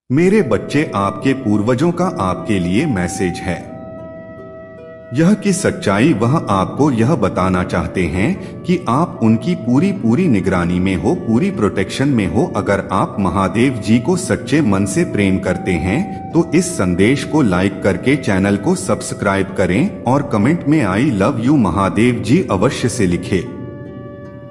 मेरे बच्चे, आपके पूर्वजों का आपके लिए मैसेज है। यह की सच्चाई वह आपको यह बताना चाहते हैं कि आप उनकी पूरी पूरी निगरानी में हो, पूरी प्रोटेक्शन में हो। अगर आप महादेव जी को सच्चे मन से प्रेम करते हैं तो इस संदेश को लाइक करके चैनल को सब्सक्राइब करें और कमेंट में आई लव यू महादेव जी अवश्य से लिखें।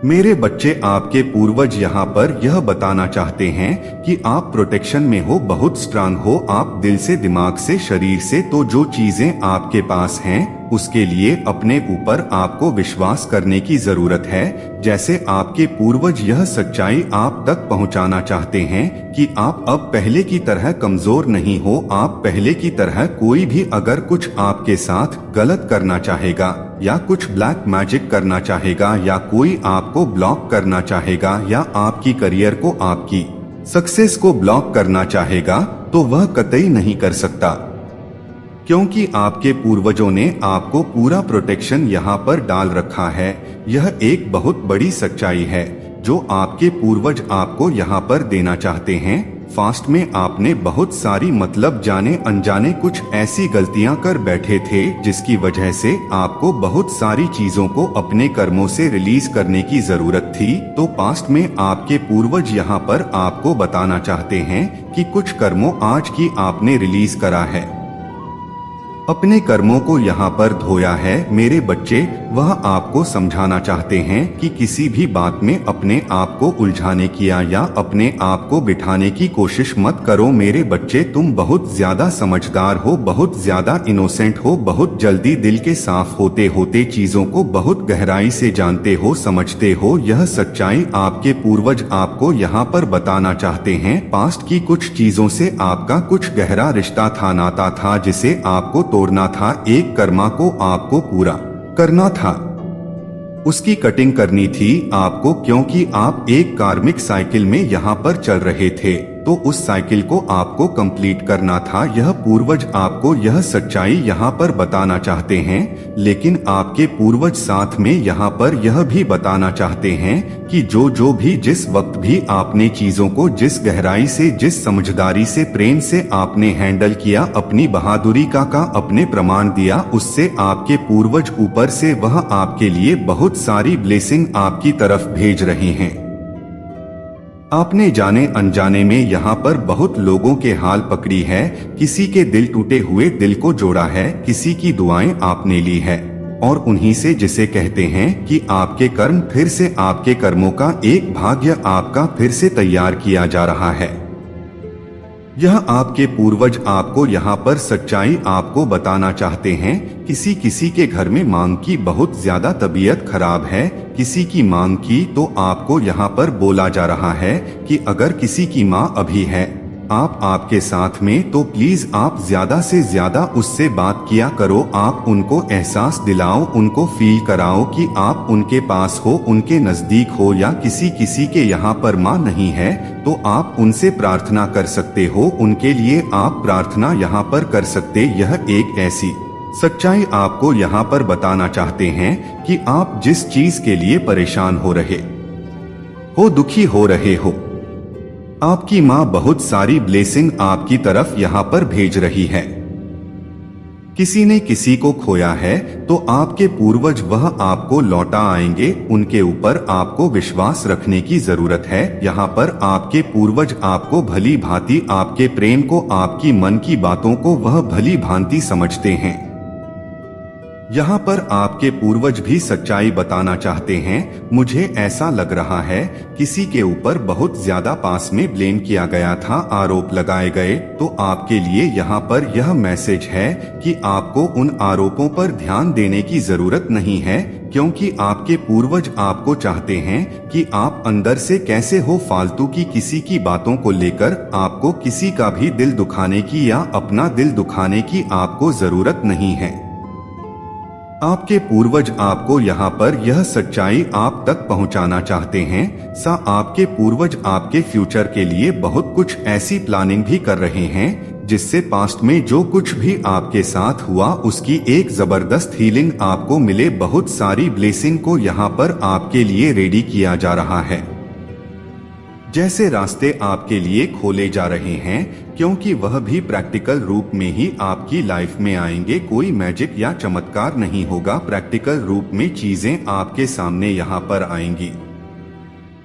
मेरे बच्चे, आपके पूर्वज यहाँ पर यह बताना चाहते हैं कि आप प्रोटेक्शन में हो, बहुत स्ट्रांग हो, आप दिल से, दिमाग से, शरीर से। तो जो चीजें आपके पास हैं उसके लिए अपने ऊपर आपको विश्वास करने की जरूरत है। जैसे आपके पूर्वज यह सच्चाई आप तक पहुंचाना चाहते हैं कि आप अब पहले की तरह कमजोर नहीं हो। आप पहले की तरह, कोई भी अगर कुछ आपके साथ गलत करना चाहेगा या कुछ ब्लैक मैजिक करना चाहेगा या कोई आपको ब्लॉक करना चाहेगा या आपकी करियर को, आपकी सक्सेस को ब्लॉक करना चाहेगा तो वह कतई नहीं कर सकता, क्योंकि आपके पूर्वजों ने आपको पूरा प्रोटेक्शन यहाँ पर डाल रखा है। यह एक बहुत बड़ी सच्चाई है जो आपके पूर्वज आपको यहाँ पर देना चाहते हैं। फास्ट में आपने बहुत सारी, मतलब जाने अनजाने कुछ ऐसी गलतियां कर बैठे थे जिसकी वजह से आपको बहुत सारी चीजों को अपने कर्मों से रिलीज करने की जरूरत थी। तो पास्ट में आपके पूर्वज यहाँ पर आपको बताना चाहते हैं कि कुछ कर्मों आज की आपने रिलीज करा है, अपने कर्मों को यहाँ पर धोया है। मेरे बच्चे, वह आपको समझाना चाहते हैं कि किसी भी बात में अपने आप को उलझाने की या अपने आप को बिठाने की कोशिश मत करो। मेरे बच्चे, तुम बहुत ज्यादा समझदार हो, बहुत ज्यादा इनोसेंट हो, बहुत जल्दी दिल के साफ होते होते चीजों को बहुत गहराई से जानते हो, समझते हो। यह सच्चाई आपके पूर्वज आपको यहाँ पर बताना चाहते हैं। पास्ट की कुछ चीजों से आपका कुछ गहरा रिश्ता था, नाता था, जिसे आपको तोड़ना था। एक कर्मा को आपको पूरा करना था, उसकी कटिंग करनी थी आपको, क्योंकि आप एक कार्मिक साइकिल में यहाँ पर चल रहे थे तो उस साइकिल को आपको कंप्लीट करना था। यह पूर्वज आपको यह सच्चाई यहाँ पर बताना चाहते हैं, लेकिन आपके पूर्वज साथ में यहाँ पर यह भी बताना चाहते हैं कि जो भी, जिस वक्त भी आपने चीजों को जिस गहराई से, जिस समझदारी से, प्रेम से आपने हैंडल किया, अपनी बहादुरी का अपने प्रमाण दिया, उससे आपके पूर्वज ऊपर से वह आपके लिए बहुत सारी ब्लेसिंग आपकी तरफ भेज रहे हैं। आपने जाने अनजाने में यहाँ पर बहुत लोगों के हाल पकड़ी है, किसी के दिल टूटे हुए दिल को जोड़ा है, किसी की दुआएं आपने ली है और उन्हीं से, जिसे कहते हैं कि आपके कर्म, फिर से आपके कर्मों का एक भाग्य आपका फिर से तैयार किया जा रहा है। यह आपके पूर्वज आपको यहाँ पर सच्चाई आपको बताना चाहते हैं। किसी किसी के घर में मांग की बहुत ज्यादा तबीयत खराब है, किसी की मांग की, तो आपको यहाँ पर बोला जा रहा है कि अगर किसी की माँ अभी है आपके साथ में तो प्लीज आप ज्यादा से ज्यादा उससे बात किया करो। आप उनको एहसास दिलाओ, उनको फील कराओ कि आप उनके पास हो, उनके नजदीक हो। या किसी किसी के यहाँ पर माँ नहीं है तो आप उनसे प्रार्थना कर सकते हो, उनके लिए आप प्रार्थना यहाँ पर कर सकते। यह एक ऐसी सच्चाई आपको यहाँ पर बताना चाहते हैं कि आप जिस चीज के लिए परेशान हो रहे हो, दुखी हो रहे हो, आपकी माँ बहुत सारी ब्लेसिंग आपकी तरफ यहाँ पर भेज रही है। किसी ने किसी को खोया है तो आपके पूर्वज वह आपको लौटा आएंगे, उनके ऊपर आपको विश्वास रखने की जरूरत है। यहाँ पर आपके पूर्वज आपको भली भांति, आपके प्रेम को, आपकी मन की बातों को वह भली भांति समझते हैं। यहाँ पर आपके पूर्वज भी सच्चाई बताना चाहते हैं। मुझे ऐसा लग रहा है किसी के ऊपर बहुत ज्यादा पास में ब्लेम किया गया था, आरोप लगाए गए, तो आपके लिए यहाँ पर यह मैसेज है कि आपको उन आरोपों पर ध्यान देने की जरूरत नहीं है, क्योंकि आपके पूर्वज आपको चाहते हैं कि आप अंदर से कैसे हो। फालतू की किसी की बातों को लेकर आपको किसी का भी दिल दुखाने की या अपना दिल दुखाने की आपको जरूरत नहीं है। आपके पूर्वज आपको यहाँ पर यह सच्चाई आप तक पहुँचाना चाहते हैं। आपके पूर्वज आपके फ्यूचर के लिए बहुत कुछ ऐसी प्लानिंग भी कर रहे हैं जिससे पास्ट में जो कुछ भी आपके साथ हुआ उसकी एक जबरदस्त हीलिंग आपको मिले। बहुत सारी ब्लेसिंग को यहाँ पर आपके लिए रेडी किया जा रहा है। जैसे रास्ते आपके लिए खोले जा रहे हैं, क्योंकि वह भी प्रैक्टिकल रूप में ही आपकी लाइफ में आएंगे। कोई मैजिक या चमत्कार नहीं होगा, प्रैक्टिकल रूप में चीजें आपके सामने यहाँ पर आएंगी।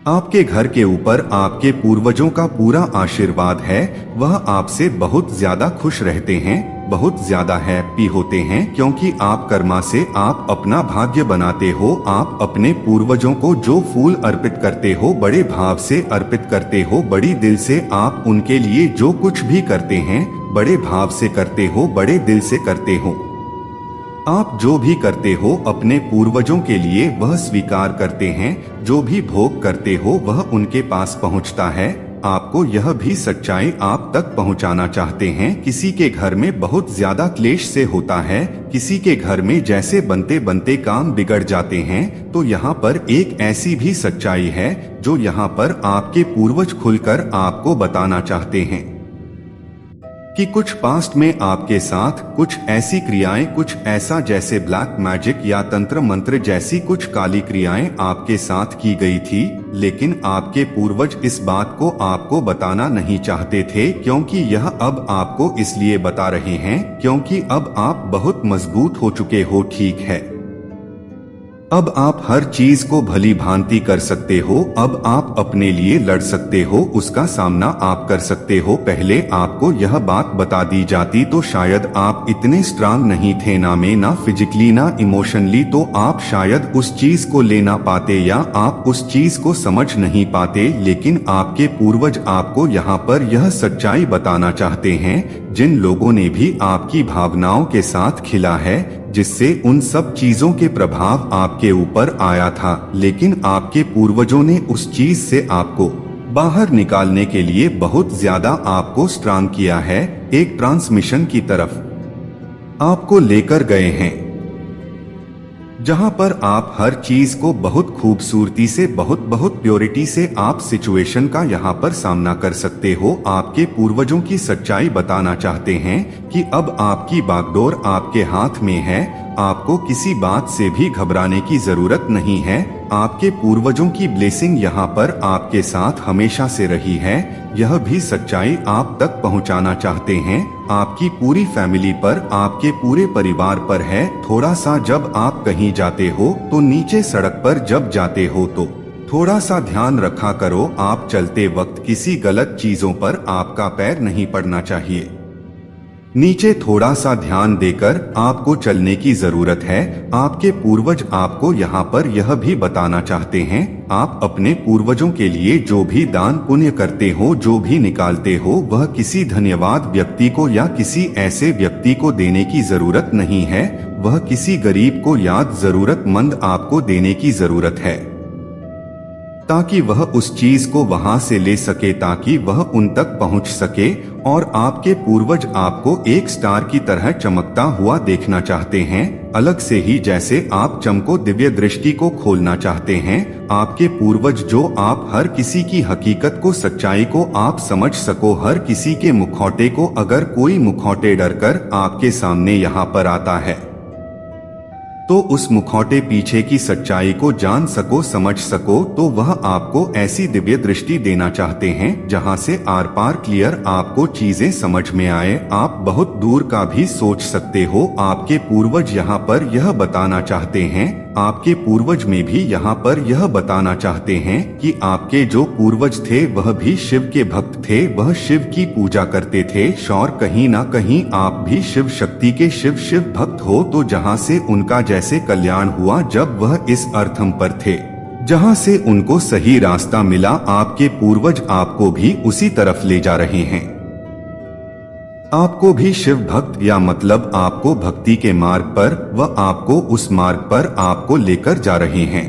आपके घर के ऊपर आपके पूर्वजों का पूरा आशीर्वाद है। वह आपसे बहुत ज्यादा खुश रहते हैं, बहुत ज्यादा हैप्पी होते हैं, क्योंकि आप कर्मा से आप अपना भाग्य बनाते हो। आप अपने पूर्वजों को जो फूल अर्पित करते हो, बड़े भाव से अर्पित करते हो, बड़ी दिल से आप उनके लिए जो कुछ भी करते हैं बड़े भाव से करते हो, बड़े दिल से करते हो। आप जो भी करते हो अपने पूर्वजों के लिए वह स्वीकार करते हैं। जो भी भोग करते हो वह उनके पास पहुंचता है। आपको यह भी सच्चाई आप तक पहुंचाना चाहते हैं। किसी के घर में बहुत ज्यादा क्लेश से होता है, किसी के घर में जैसे बनते बनते काम बिगड़ जाते हैं, तो यहाँ पर एक ऐसी भी सच्चाई है जो यहाँ पर आपके पूर्वज खुलकर आपको बताना चाहते हैं कि कुछ पास्ट में आपके साथ कुछ ऐसी क्रियाएं, कुछ ऐसा जैसे ब्लैक मैजिक या तंत्र मंत्र जैसी कुछ काली क्रियाएं आपके साथ की गई थी, लेकिन आपके पूर्वज इस बात को आपको बताना नहीं चाहते थे, क्योंकि यह अब आपको इसलिए बता रहे हैं क्योंकि अब आप बहुत मजबूत हो चुके हो। ठीक है, अब आप हर चीज को भली भांति कर सकते हो। अब आप अपने लिए लड़ सकते हो, उसका सामना आप कर सकते हो। पहले आपको यह बात बता दी जाती तो शायद आप इतने स्ट्रांग नहीं थे, ना में ना फिजिकली ना इमोशनली, तो आप शायद उस चीज को ले ना पाते या आप उस चीज को समझ नहीं पाते। लेकिन आपके पूर्वज आपको यहाँ पर यह सच्चाई बताना चाहते हैं, जिन लोगों ने भी आपकी भावनाओं के साथ खिला है, जिससे उन सब चीजों के प्रभाव आपके ऊपर आया था, लेकिन आपके पूर्वजों ने उस चीज से आपको बाहर निकालने के लिए बहुत ज्यादा आपको स्ट्रांग किया है। एक ट्रांसमिशन की तरफ आपको लेकर गए हैं, जहां पर आप हर चीज को बहुत खूबसूरती से, बहुत प्योरिटी से आप सिचुएशन का यहां पर सामना कर सकते हो। आपके पूर्वजों की सच्चाई बताना चाहते हैं कि अब आपकी बागडोर आपके हाथ में है। आपको किसी बात से भी घबराने की जरूरत नहीं है। आपके पूर्वजों की ब्लेसिंग यहाँ पर आपके साथ हमेशा से रही है। यह भी सच्चाई आप तक पहुँचाना चाहते हैं। आपकी पूरी फैमिली पर, आपके पूरे परिवार पर है। थोड़ा सा जब आप कहीं जाते हो तो नीचे सड़क पर जब जाते हो तो थोड़ा सा ध्यान रखा करो। आप चलते वक्त किसी गलत चीजों पर आपका पैर नहीं पड़ना चाहिए। नीचे थोड़ा सा ध्यान देकर आपको चलने की जरूरत है। आपके पूर्वज आपको यहाँ पर यह भी बताना चाहते हैं, आप अपने पूर्वजों के लिए जो भी दान पुण्य करते हो, जो भी निकालते हो, वह किसी धन्यवाद व्यक्ति को या किसी ऐसे व्यक्ति को देने की जरूरत नहीं है। वह किसी गरीब को या जरूरतमंद आपको देने की जरूरत है, ताकि वह उस चीज को वहां से ले सके, ताकि वह उन तक पहुंच सके। और आपके पूर्वज आपको एक स्टार की तरह चमकता हुआ देखना चाहते हैं, अलग से ही जैसे आप चमको। दिव्य दृष्टि को खोलना चाहते हैं। आपके पूर्वज जो आप हर किसी की हकीकत को, सच्चाई को आप समझ सको। हर किसी के मुखौटे को, अगर कोई मुखौटे डरकर आपके सामने यहाँ पर आता है तो उस मुखौटे पीछे की सच्चाई को जान सको, समझ सको, तो वह आपको ऐसी दिव्य दृष्टि देना चाहते हैं जहां से आर पार क्लियर आपको चीजें समझ में आए। आप बहुत दूर का भी सोच सकते हो। आपके पूर्वज यहाँ पर यह बताना चाहते हैं, आपके पूर्वज में भी यहाँ पर यह बताना चाहते हैं कि आपके जो पूर्वज थे वह भी शिव के भक्त थे, वह शिव की पूजा करते थे। और कहीं ना कहीं आप भी शिव शक्ति के शिव भक्त हो। तो जहाँ से उनका जैसे कल्याण हुआ जब वह इस अर्थम पर थे, जहाँ से उनको सही रास्ता मिला, आपके पूर्वज आपको भी उसी तरफ ले जा रहे हैं। आपको भी शिव भक्त, या मतलब आपको भक्ति के मार्ग पर, वह आपको उस मार्ग पर आपको लेकर जा रहे हैं।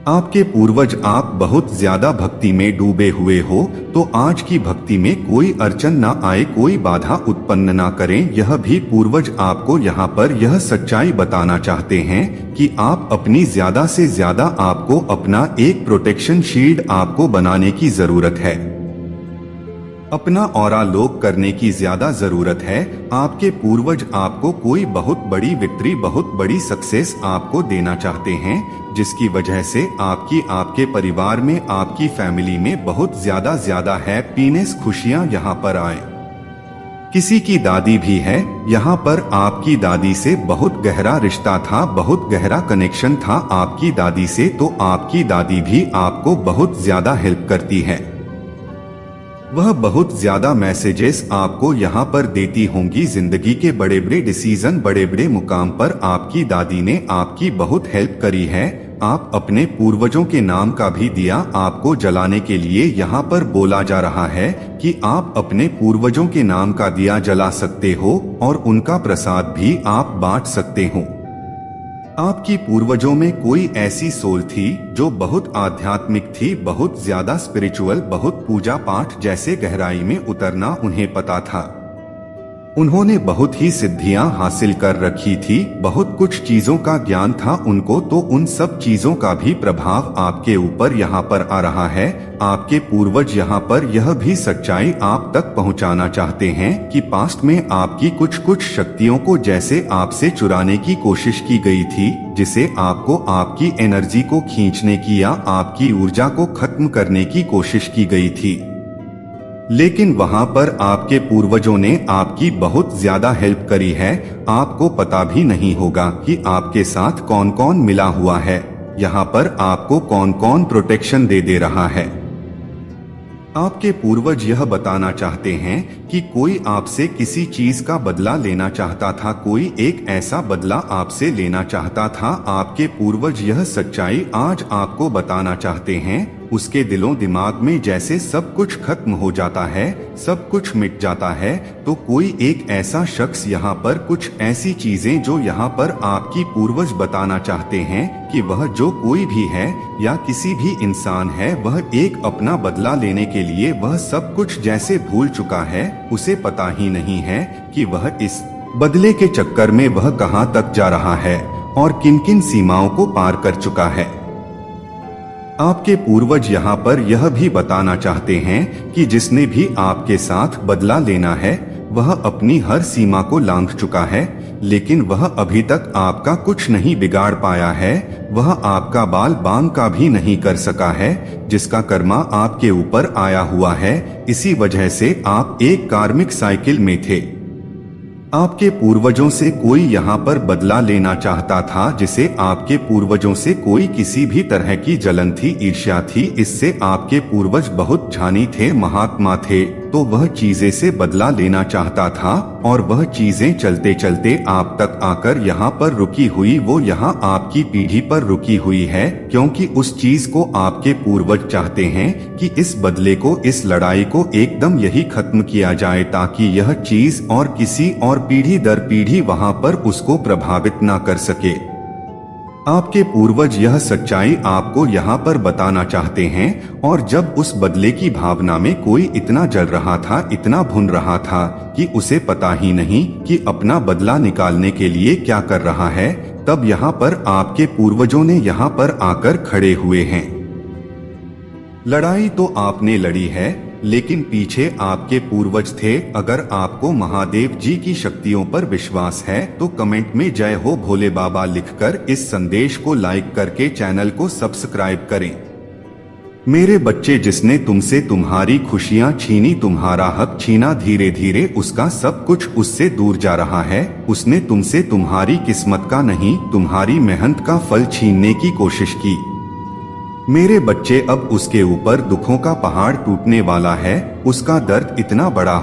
आपके पूर्वज आप बहुत ज्यादा भक्ति में डूबे हुए हो, तो आज की भक्ति में कोई अड़चन ना आए, कोई बाधा उत्पन्न ना करें। यह भी पूर्वज आपको यहाँ पर यह सच्चाई बताना चाहते हैं कि आप अपनी ज्यादा से ज्यादा, आपको अपना एक प्रोटेक्शन शील्ड आपको बनाने की जरूरत है। अपना ऑरा लोक करने की ज्यादा जरूरत है। आपके पूर्वज आपको आपको कोई बहुत बड़ी विक्ट्री, बहुत बड़ी सक्सेस आपको देना चाहते हैं, जिसकी वजह से आपके परिवार में, आपकी फैमिली में बहुत ज्यादा हैप्पीनेस, खुशियां यहाँ पर आए। किसी की दादी भी है यहाँ पर, आपकी दादी से बहुत गहरा रिश्ता था, बहुत गहरा कनेक्शन था आपकी दादी से, तो आपकी दादी भी आपको बहुत ज्यादा हेल्प करती है। वह बहुत ज्यादा मैसेजेस आपको यहाँ पर देती होंगी। जिंदगी के बड़े बड़े डिसीजन, बड़े बड़े मुकाम पर आपकी दादी ने आपकी बहुत हेल्प करी है। आप अपने पूर्वजों के नाम का भी दिया आपको जलाने के लिए यहाँ पर बोला जा रहा है कि आप अपने पूर्वजों के नाम का दिया जला सकते हो और उनका प्रसाद भी आप बांट सकते हो। आपकी पूर्वजों में कोई ऐसी सोल थी जो बहुत आध्यात्मिक थी, बहुत ज्यादा स्पिरिचुअल, बहुत पूजा पाठ जैसे गहराई में उतरना उन्हें पता था। उन्होंने बहुत ही सिद्धियां हासिल कर रखी थी, बहुत कुछ चीजों का ज्ञान था उनको, तो उन सब चीजों का भी प्रभाव आपके ऊपर यहाँ पर आ रहा है। आपके पूर्वज यहाँ पर यह भी सच्चाई आप तक पहुँचाना चाहते हैं कि पास्ट में आपकी कुछ शक्तियों को जैसे आपसे चुराने की कोशिश की गई थी, जिसे आपको आपकी एनर्जी को खींचने की या आपकी ऊर्जा को खत्म करने की कोशिश की गई थी, लेकिन वहां पर आपके पूर्वजों ने आपकी बहुत ज्यादा हेल्प करी है। आपको पता भी नहीं होगा कि आपके साथ कौन कौन मिला हुआ है, यहाँ पर आपको कौन कौन प्रोटेक्शन दे रहा है। आपके पूर्वज यह बताना चाहते हैं कि कोई आपसे किसी चीज का बदला लेना चाहता था, कोई एक ऐसा बदला आपसे लेना चाहता था। आपके पूर्वज यह सच्चाई आज आपको बताना चाहते हैं। उसके दिलों दिमाग में जैसे सब कुछ खत्म हो जाता है, सब कुछ मिट जाता है, तो कोई एक ऐसा शख्स यहाँ पर, कुछ ऐसी चीजें जो यहाँ पर आपकी पूर्वज बताना चाहते हैं कि वह जो कोई भी है या किसी भी इंसान है, वह एक अपना बदला लेने के लिए वह सब कुछ जैसे भूल चुका है। उसे पता ही नहीं है कि वह इस बदले के चक्कर में वह कहाँ तक जा रहा है और किन किन सीमाओं को पार कर चुका है। आपके पूर्वज यहाँ पर यह भी बताना चाहते हैं कि जिसने भी आपके साथ बदला लेना है वह अपनी हर सीमा को लांघ चुका है, लेकिन वह अभी तक आपका कुछ नहीं बिगाड़ पाया है। वह आपका बाल बांग का भी नहीं कर सका है, जिसका कर्मा आपके ऊपर आया हुआ है। इसी वजह से आप एक कार्मिक साइकिल में थे। आपके पूर्वजों से कोई यहाँ पर बदला लेना चाहता था, जिसे आपके पूर्वजों से कोई किसी भी तरह की जलन थी, ईर्ष्या थी। इससे आपके पूर्वज बहुत ज्ञानी थे, महात्मा थे, तो वह चीजें से बदला लेना चाहता था और वह चीजें चलते चलते आप तक आकर यहाँ पर रुकी हुई, वो यहाँ आपकी पीढ़ी पर रुकी हुई है, क्योंकि उस चीज को आपके पूर्वज चाहते हैं कि इस बदले को, इस लड़ाई को एकदम यही खत्म किया जाए, ताकि यह चीज और किसी और पीढ़ी दर पीढ़ी वहां पर उसको प्रभावित ना कर सके। आपके पूर्वज यह सच्चाई आपको यहाँ पर बताना चाहते हैं। और जब उस बदले की भावना में कोई इतना जल रहा था, इतना भुन रहा था कि उसे पता ही नहीं कि अपना बदला निकालने के लिए क्या कर रहा है, तब यहाँ पर आपके पूर्वजों ने यहाँ पर आकर खड़े हुए हैं। लड़ाई तो आपने लड़ी है, लेकिन पीछे आपके पूर्वज थे। अगर आपको महादेव जी की शक्तियों पर विश्वास है तो कमेंट में जय हो भोले बाबा लिखकर इस संदेश को लाइक करके चैनल को सब्सक्राइब करें। मेरे बच्चे, जिसने तुमसे तुम्हारी खुशियां छीनी, तुम्हारा हक छीना, धीरे धीरे उसका सब कुछ उससे दूर जा रहा है। उसने तुमसे तुम्हारी किस्मत का नहीं, तुम्हारी मेहनत का फल छीनने की कोशिश की। मेरे बच्चे, अब उसके ऊपर दुखों का पहाड़ टूटने वाला है। उसका दर्द इतना बड़ा हो